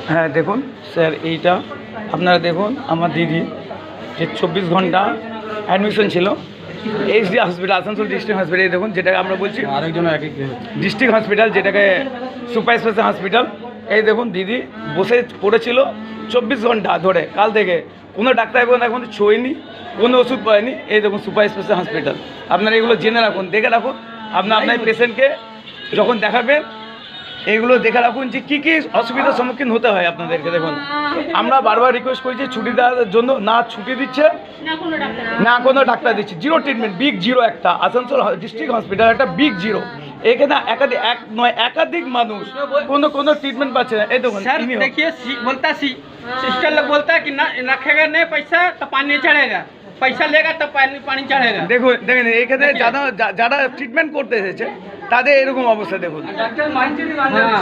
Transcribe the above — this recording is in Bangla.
হ্যাঁ দেখুন স্যার, এইটা আপনারা দেখুন, আমার দিদি যে 24 ঘন্টা অ্যাডমিশন ছিল HD hospital, Asansol district hospital. এই দেখুন, যেটাকে আমরা বলছি আরেকজন ডিস্ট্রিক্ট হসপিটাল, যেটাকে সুপার স্পেশাল হসপিটাল। এই দেখুন, দিদি বসে পড়েছিল 24 ঘন্টা ধরে, কাল থেকে কোনো ডাক্তার এখন ছোঁয়নি, কোনো ওষুধ পায়নি। এই দেখুন সুপার স্পেশাল হসপিটাল। আপনারা এগুলো জেনে রাখুন, দেখে রাখুন। আপনার পেশেন্টকে যখন দেখাবেন এইগুলো দেখে রাখুন যে কী কী অসুবিধার সম্মুখীন হতে হয় আপনাদেরকে। দেখুন, আমরা বারবার রিকোয়েস্ট করেছি ছুটি দেওয়ার জন্য, না ছুটি দিচ্ছে, না কোনো ডাক্তার দিচ্ছে। Zero treatment, big zero. একটা আসানসোল ডিস্ট্রিক্ট হসপিটাল একটা বিগ জিরো। এখানে একাধিক মানুষ কোনো ট্রিটমেন্ট পাচ্ছে না। এই দেখুন, सर देखिए बोलता सिस्टर लोग बोलता है कि ना रखेगा नहीं पैसा तो पानी चढ़ेगा, पैसा लेगा तो पानी चढ़ेगा। দেখেন এখানে যারা ট্রিটমেন্ট করতে এসেছে তাদের এরকম অবস্থা দেখুন।